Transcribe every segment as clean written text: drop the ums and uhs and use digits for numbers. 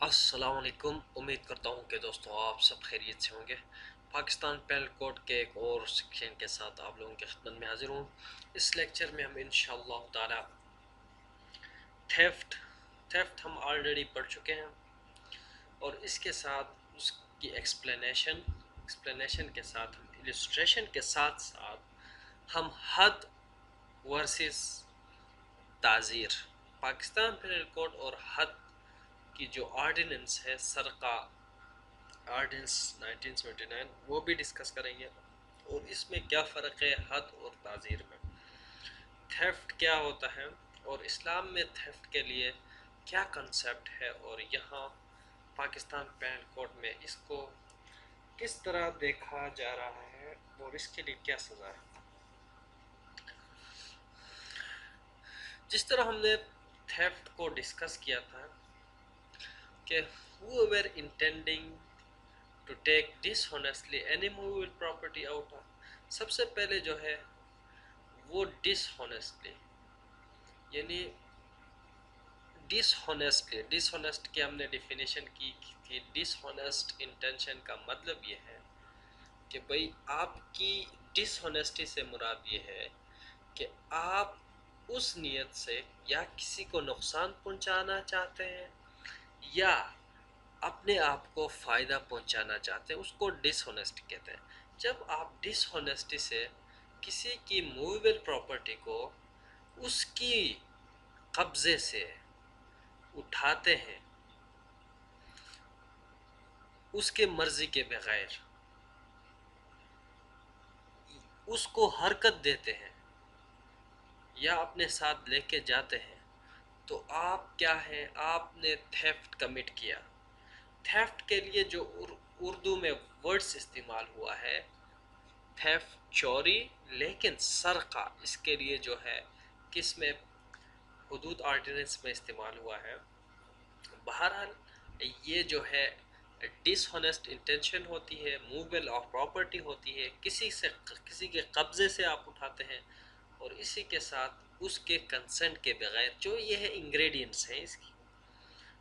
अस्सलाम वालेकुम। उम्मीद करता हूँ कि दोस्तों आप सब खैरियत से होंगे। पाकिस्तान पेनल कोड के एक और सेक्शन के साथ आप लोगों की खिदमत में हाजिर हूँ। इस लेक्चर में हम इंशाअल्लाह ताला थेफ्ट थेफ्ट हम ऑलरेडी पढ़ चुके हैं और इसके साथ उसकी एक्सप्लेनेशन के साथ हम इलस्ट्रेशन के साथ साथ हम हद वर्सेस ताज़ीर, पाकिस्तान पेनल कोड और हद की जो ऑर्डिनेंस है सरका आर्डिनेंस 1979, वो भी डिस्कस करेंगे और इसमें क्या फ़र्क है हद और ताज़ीर में, थेफ्ट क्या होता है और इस्लाम में थेफ्ट के लिए क्या कंसेप्ट है और यहाँ पाकिस्तान पेनल कोड में इसको किस तरह देखा जा रहा है और इसके लिए क्या सज़ा है। जिस तरह हमने थेफ्ट को डिस्कस किया था कि whoever intending to take dishonestly any movable property out of, सबसे पहले जो है वो डिसहोनेस्टली यानी डिसहोनेस्ट की हमने डेफिनेशन की थी। डिसहोनेस्ट इंटेंशन का मतलब ये है कि भाई आपकी डिसहोनेस्टी से मुराद ये है कि आप उस नीयत से या किसी को नुकसान पहुंचाना चाहते हैं या अपने आप को फ़ायदा पहुंचाना चाहते हैं, उसको डिसहोनेस्ट कहते हैं। जब आप डिसहोनेस्टी से किसी की मूवेबल प्रॉपर्टी को उसकी कब्ज़े से उठाते हैं उसके मर्ज़ी के बगैर, उसको हरकत देते हैं या अपने साथ लेके जाते हैं, तो आप क्या है, आपने थेफ्ट कमिट किया। थेफ्ट के लिए जो उर्दू में वर्ड्स इस्तेमाल हुआ है, थेफ्ट चोरी, लेकिन सरका इसके लिए जो है किस में हुदूद ऑर्डिनेंस में इस्तेमाल हुआ है। बहरहाल ये जो है डिसहोनेस्ट इंटेंशन होती है, मूवेबल ऑफ प्रॉपर्टी होती है, किसी के कब्ज़े से आप उठाते हैं और इसी के साथ उसके कंसेंट के बगैर, जो ये है इंग्रेडिएंट्स हैं इसकी।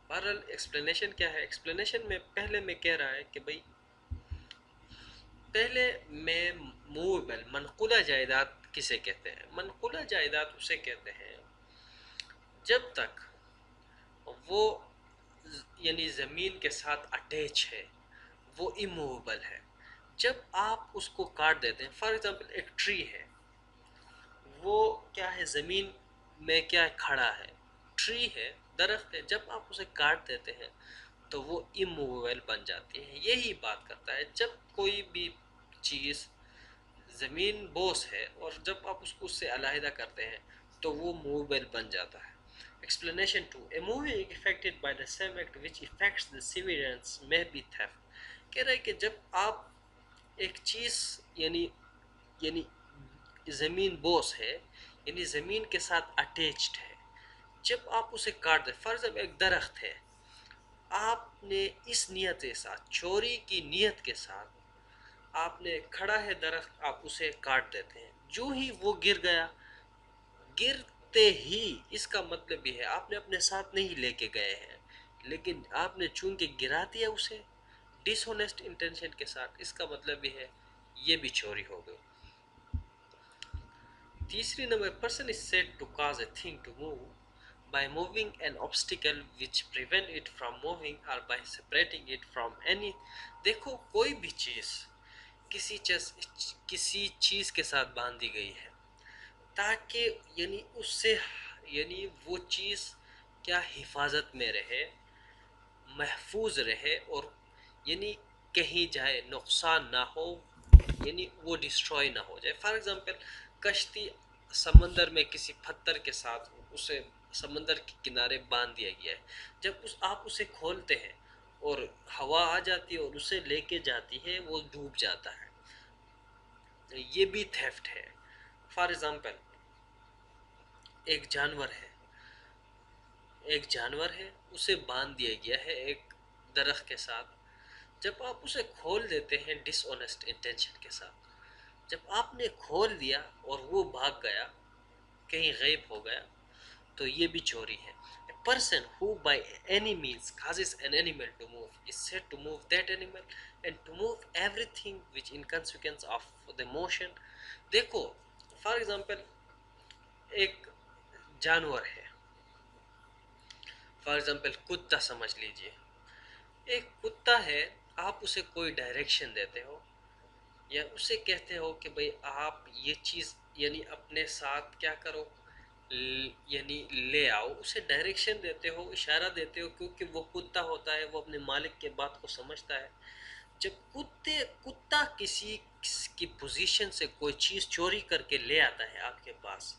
बहरहाल एक्सप्लेनेशन क्या है, एक्सप्लेनेशन में पहले में कह रहा है कि भाई पहले में मूवेबल मनकुला जायदाद किसे कहते हैं, मनकुला जायदाद उसे कहते हैं जब तक वो यानी ज़मीन के साथ अटैच है, वो इमूवेबल है। जब आप उसको काट देते हैं, फॉर एग्जांपल एक ट्री है, वो क्या है ज़मीन में क्या खड़ा है, ट्री है, दरख्त है, जब आप उसे काट देते हैं तो वो इमूवेबल बन जाती है। यही बात करता है जब कोई भी चीज़ ज़मीन बोस है और जब आप उसको उससे अलहदा करते हैं तो वो मूवेबल बन जाता है। Explanation 2. A movie affected by the same act which affects the severance may be theft. कह रहा है कि जब आप एक चीज़ यानी यानी ज़मीन बोस है, यानी ज़मीन के साथ अटैच्ड है, जब आप उसे काट दें, फर्ज एक दरख्त है, आपने इस नीयत के साथ, चोरी की नीयत के साथ आपने खड़ा है दरख्त, आप उसे काट देते हैं, जो ही वो गिर गया, गिरते ही इसका मतलब ये है आपने अपने साथ नहीं लेके गए हैं, लेकिन आपने चूंकि गिरा दिया उसे डिसहोनेस्ट इंटेंशन के साथ, इसका मतलब ये है ये भी चोरी हो गई। तीसरी number, person is said to cause a thing to move by moving an obstacle which prevent it from moving or by separating it from any। देखो कोई भी चीज़ किसी चीज़ के साथ बांधी गई है ताकि यानी उससे यानी वो चीज़ क्या हिफाजत में रहे, महफूज रहे और यानी कहीं जाए नुकसान ना हो, यानी वो डिस्ट्रॉय ना हो जाए। फॉर एग्जांपल कश्ती समंदर में किसी पत्थर के साथ उसे समंदर के किनारे बांध दिया गया है, जब आप उसे खोलते हैं और हवा आ जाती है और उसे लेके जाती है, वो डूब जाता है, ये भी थेफ्ट है। फॉर एग्जांपल एक जानवर है, उसे बांध दिया गया है एक दरख्त के साथ, जब आप उसे खोल देते हैं डिसऑनेस्ट इंटेंशन के साथ, जब आपने खोल दिया और वो भाग गया, कहीं गायब हो गया, तो ये भी चोरी है। person who by any means causes an animal to move is said to move that animal and to move everything which in consequence of the motion. देखो फॉर एग्जांपल एक जानवर है, फॉर एग्जांपल कुत्ता समझ लीजिए। एक कुत्ता है, आप उसे कोई डायरेक्शन देते हो या उसे कहते हो कि भाई आप ये चीज़ यानी अपने साथ क्या करो, यानी ले आओ, उसे डायरेक्शन देते हो, इशारा देते हो, क्योंकि वो कुत्ता होता है, वो अपने मालिक के बात को समझता है। जब कुत्ता किसी की पोजीशन से कोई चीज़ चोरी करके ले आता है आपके पास,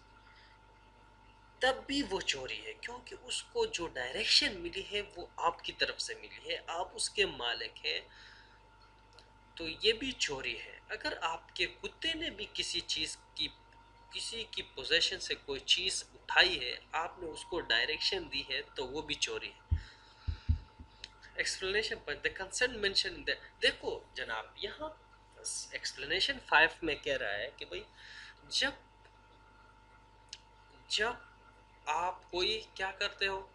तब भी वो चोरी है, क्योंकि उसको जो डायरेक्शन मिली है वो आपकी तरफ से मिली है, आप उसके मालिक हैं, तो ये भी चोरी है। अगर आपके कुत्ते ने भी किसी की पोजेशन से कोई चीज़ उठाई है, आपने उसको डायरेक्शन दी है, तो वो भी चोरी है। एक्सप्लेनेशन पर the consent mention in the, देखो जनाब यहाँ एक्सप्लेनेशन 5 में कह रहा है कि भाई जब जब आप कोई क्या करते हो,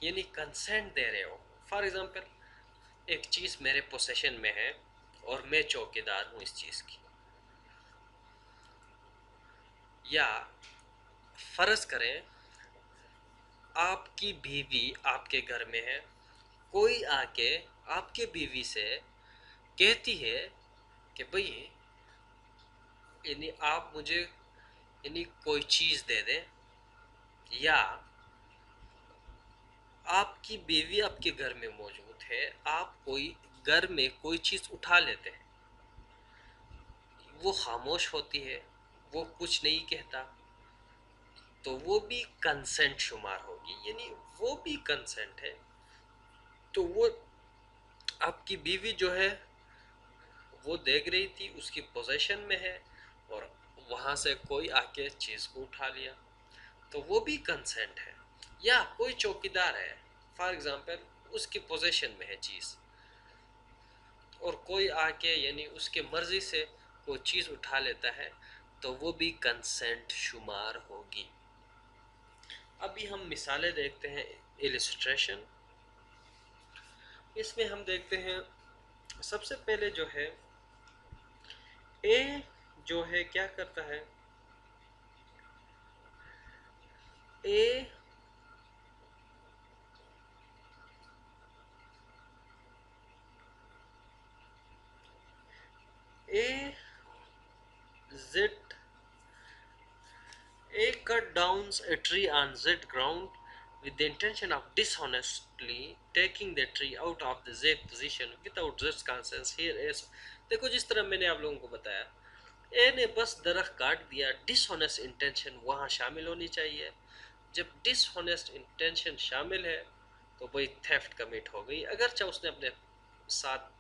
यानी कंसेंट दे रहे हो। फॉर एग्जांपल एक चीज़ मेरे पोसेशन में है और मैं चौकीदार हूँ इस चीज़ की, या फ़र्ज़ करें आपकी बीवी आपके घर में है, कोई आके आपके बीवी से कहती है कि भाई यानी आप मुझे यानी कोई चीज़ दे दें, या आपकी बीवी आपके घर में मौजूद है, आप कोई घर में कोई चीज़ उठा लेते हैं, वो खामोश होती है, वो कुछ नहीं कहता, तो वो भी कंसेंट शुमार होगी, यानी वो भी कंसेंट है। तो वो आपकी बीवी जो है वो देख रही थी, उसकी पोजीशन में है, और वहाँ से कोई आके चीज़ को उठा लिया, तो वो भी कंसेंट है। या कोई चौकीदार है, फॉर एग्जांपल उसकी पोजीशन में है चीज़, और कोई आके यानी उसके मर्ज़ी से कोई चीज़ उठा लेता है, तो वो भी कंसेंट शुमार होगी। अभी हम मिसालें देखते हैं, इलिस्ट्रेशन। इसमें हम देखते हैं सबसे पहले जो है ए जो है क्या करता है, ए A Z A cut down a tree on Z ground with the intention of dishonestly taking the tree out of the Z position without Z's consent. Here is, देखो जिस तरह मैंने आप लोगों को बताया, ए ने बस दरख्त काट दिया, डिसऑनेस्ट इंटेंशन वहाँ शामिल होनी चाहिए। जब डिसऑनेस्ट इंटेंशन शामिल है तो भाई थेफ्ट कमिट हो गई, अगरचे उसने अपने साथ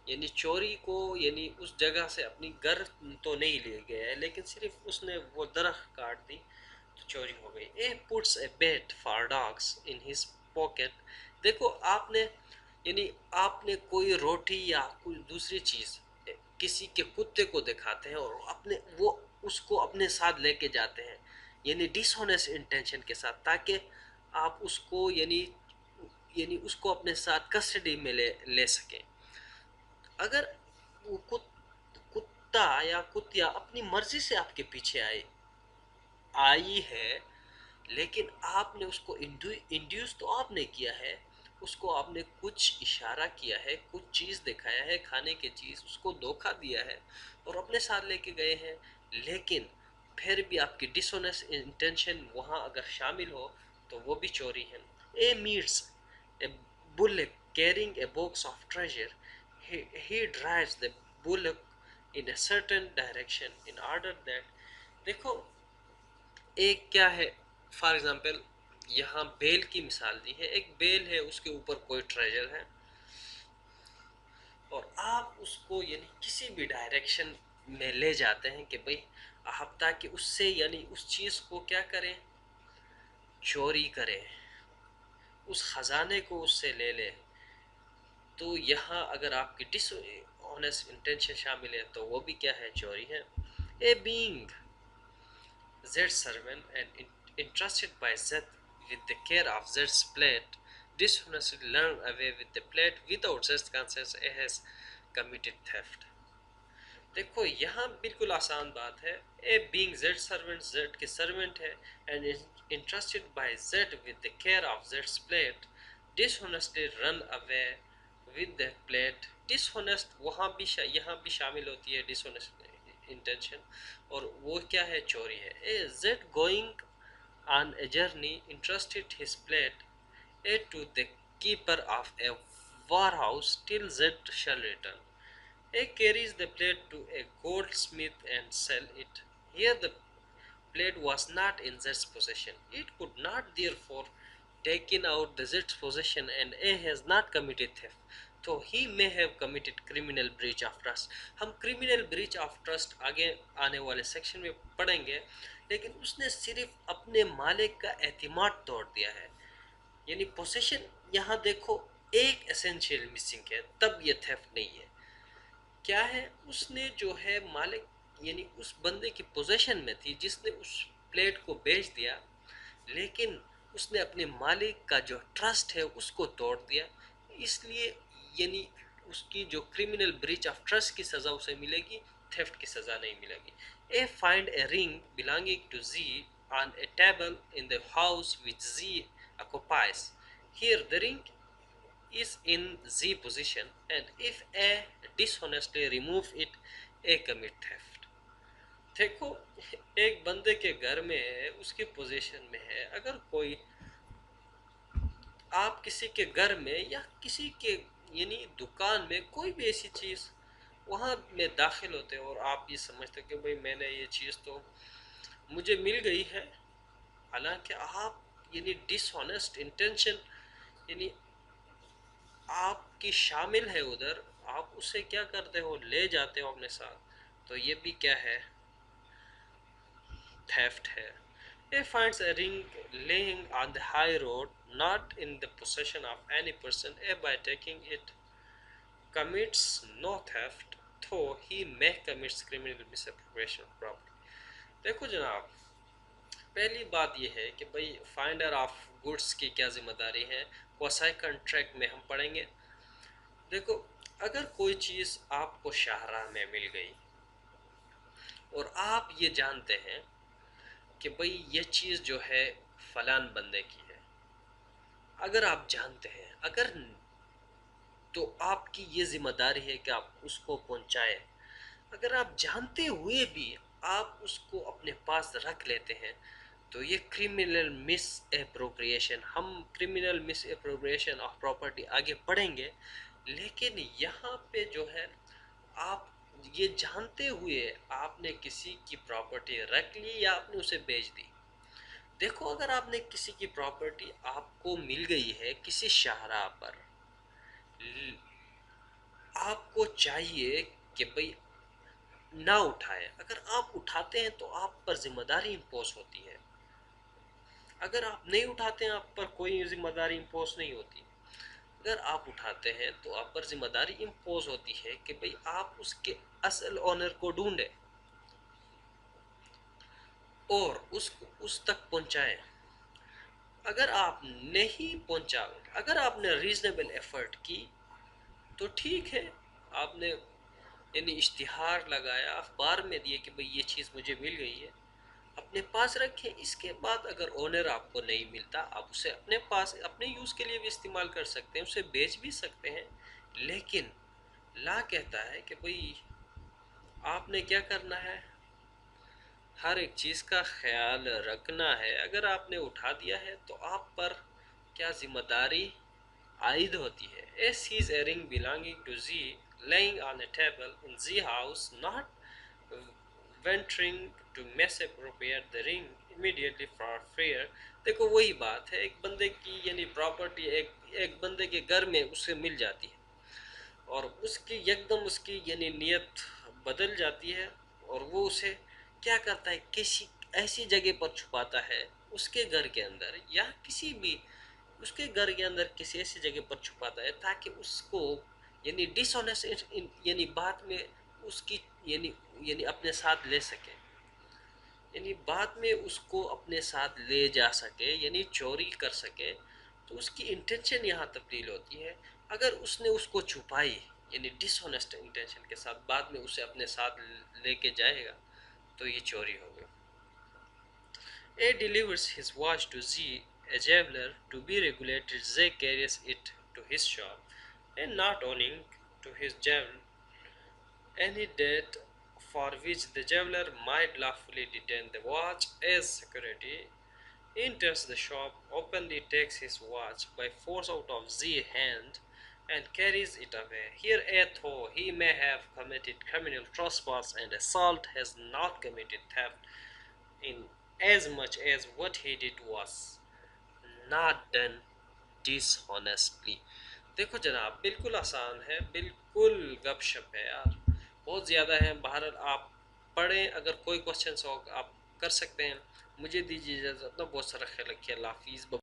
यानी चोरी को यानी उस जगह से अपनी घर तो नहीं ले गया है, लेकिन सिर्फ उसने वो दरख्त काट दी तो चोरी हो गई। A puts a bait for dogs in his pocket, देखो आपने यानी आपने कोई रोटी या कोई दूसरी चीज़ किसी के कुत्ते को दिखाते हैं और अपने वो उसको अपने साथ लेके जाते हैं, यानी डिसऑनेस्ट इंटेंशन के साथ, ताकि आप उसको यानी यानी उसको अपने साथ कस्टडी में ले सकें। अगर वो कुत्ता या कुतिया अपनी मर्जी से आपके पीछे आई है, लेकिन आपने उसको इंड्यूस तो आपने किया है, उसको आपने कुछ इशारा किया है, कुछ चीज़ दिखाया है, खाने की चीज़, उसको धोखा दिया है और अपने साथ लेके गए हैं, लेकिन फिर भी आपकी डिसऑनेस्ट इंटेंशन वहाँ अगर शामिल हो तो वो भी चोरी है। A meets a bullock carrying a box of treasure, he drives the bullock in a certain direction in order that, देखो एक क्या है, फॉर एग्जांपल यहाँ बेल की मिसाल दी है, एक बेल है, उसके ऊपर कोई ट्रेजर है और आप उसको यानी किसी भी डायरेक्शन में ले जाते हैं कि भाई आप ताकि उससे यानी उस चीज़ को क्या करें, चोरी करें, उस ख़जाने को उससे ले लें, तो यहाँ अगर आपकी डिसऑनेस्ट इंटेंशन शामिल है तो वो भी क्या है, चोरी है। A being Z servant and entrusted by Z with the care of Z's plate, dishonestly ran away with the plate without Z's consent, has committed theft. دیکھو یہاں بالکل آسان بات ہے. A being Z servant Z کے servant ہے and entrusted by Z with the care of زیڈس plate dishonestly run away with the plate. Dishonest وہاں بھی یہاں بھی شامل ہوتی ہے ڈس ہونیسٹ انٹینشن, اور وہ کیا ہے, چوری ہے. A Z going on a journey entrusted his plate A to the keeper of a warehouse till Z shall return. A carries the plate to a goldsmith and sell it. Here the plate was not in Z's possession. It could not therefore taken out the Z's possession and A has not committed theft. So he may have committed criminal breach of trust. ہم criminal breach of trust آگے آنے والے section میں پڑھیں گے, لیکن اس نے صرف اپنے مالک کا اعتماد توڑ دیا ہے. یعنی پوسیشن یہاں دیکھو ایک اسینشیل مسنگ ہے, تب یہ تھیفٹ نہیں ہے. کیا ہے, اس نے جو ہے مالک یعنی اس بندے کی پوزیشن میں تھی جس نے اس پلیٹ کو بیچ دیا, لیکن اس نے اپنے مالک کا جو ٹرسٹ ہے اس کو توڑ دیا, اس لیے یعنی اس کی جو کرمنل بریچ آف ٹرسٹ کی سزا اسے ملے گی, تھیفٹ کی سزا نہیں ملے گی. اے find a ring belonging to the on a table in the house which the occupies. Here the ring is in Z position and if A dishonestly remove it, A commit theft. دیکھو ایک بندے کے گھر میں ہے, اس کی position میں ہے, اگر کوئی آپ کسی کے گھر میں یا کسی کے یعنی دکان میں کوئی بھی ایسی چیز وہاں میں داخل ہوتے اور آپ یہ سمجھتے کہ بھئی میں نے یہ چیز تو مجھے مل گئی ہے, حالانکہ آپ یعنی ڈس ہونیسٹ انٹینشن یعنی آپ کی شامل ہے ادھر, آپ اسے کیا کرتے ہو, لے جاتے ہو اپنے ساتھ, تو یہ بھی کیا ہے, تھیفٹ ہے. He finds a ring laying on the high road, not in the possession of any person. A by taking it commits no theft, though he may commit criminal misappropriation of property. دیکھو جناب, پہلی بات یہ ہے کہ بھئی finder of goods کی کیا ذمہ داری ہے, کوسائی کنٹریکٹ میں ہم پڑھیں گے. دیکھو اگر کوئی چیز آپ کو شاہراہ میں مل گئی اور آپ یہ جانتے ہیں کہ بھئی یہ چیز جو ہے فلان بندے کی ہے, اگر آپ جانتے ہیں, اگر تو آپ کی یہ ذمہ داری ہے کہ آپ اس کو پہنچائیں. اگر آپ جانتے ہوئے بھی آپ اس کو اپنے پاس رکھ لیتے ہیں تو یہ کرمنل مس اپروپریشن, ہم criminal miss appropriation of property آگے پڑھیں گے, لیکن یہاں پہ جو ہے آپ یہ جانتے ہوئے آپ نے کسی کی پراپرٹی رکھ لی یا آپ نے اسے بیچ دی. دیکھو اگر آپ نے کسی کی پراپرٹی آپ کو مل گئی ہے کسی شاہراہ پر, آپ کو چاہیے کہ بھئی نہ اٹھائے. اگر آپ اٹھاتے ہیں تو آپ پر ذمہ داری امپوز ہوتی ہے, اگر آپ نہیں اٹھاتے ہیں آپ پر کوئی ذمہ داری امپوز نہیں ہوتی. اگر آپ اٹھاتے ہیں تو آپ پر ذمہ داری امپوز ہوتی ہے کہ بھئی آپ اس کے اصل اونر کو ڈھونڈیں اور اس تک پہنچائیں. اگر آپ نہیں پہنچا, اگر آپ نے ریزنیبل ایفرٹ کی تو ٹھیک ہے, آپ نے یعنی اشتہار لگایا, اخبار میں دیے کہ بھئی یہ چیز مجھے مل گئی ہے, اپنے پاس رکھیں. اس کے بعد اگر اونر آپ کو نہیں ملتا, آپ اسے اپنے پاس اپنے یوز کے لیے بھی استعمال کر سکتے ہیں, اسے بیچ بھی سکتے ہیں, لیکن لا کہتا ہے کہ بھئی آپ نے کیا کرنا ہے, ہر ایک چیز کا خیال رکھنا ہے. اگر آپ نے اٹھا دیا ہے تو آپ پر کیا ذمہ داری عائد ہوتی ہے. A sees a ring belonging to Z laying on a table in Z house, not venturing to misappropriate the ring immediately for fear. دیکھو وہی بات ہے, ایک بندے کی یعنی پراپرٹی ایک بندے کے گھر میں اسے مل جاتی ہے اور اس کی یکدم اس کی یعنی نیت بدل جاتی ہے اور وہ اسے کیا کرتا ہے, کسی ایسی جگہ پر چھپاتا ہے اس کے گھر کے اندر یا کسی بھی اس کے گھر کے اندر کسی ایسی جگہ پر چھپاتا ہے تاکہ اس کو یعنی ڈس آنیسٹ یعنی بعد میں اس کی یعنی اپنے ساتھ لے سکے. यानी बाद में उसको अपने साथ ले जा सके, यानी चोरी कर सके, तो उसकी इंटेंशन यहाँ तब्दील होती है। अगर उसने उसको छुपाई, यानी डिसऑनेस्ट इंटेंशन के साथ बाद में उसे अपने साथ लेके जाएगा, तो ये चोरी हो गई। A delivers his watch to Z, a jeweler, to be regulated. Z carries it to his shop, and not owning to his jeweler any debt for which the jeweler might lawfully detain the watch as security, enters the shop, openly takes his watch by force out of Z's hand, and carries it away. Here, though he may have committed criminal trespass and assault, has not committed theft, in as much as what he did was not done dishonestly. देखो जनाब, बिल्कुल आसान है, बिल्कुल गपशप है यार, बहुत ज़्यादा है। बहरहाल आप पढ़ें, अगर कोई क्वेश्चन हो आप कर सकते हैं। मुझे दीजिए इजाज़त, बहुत सारा ख्याल रखिए। अल्लाह हाफिज़।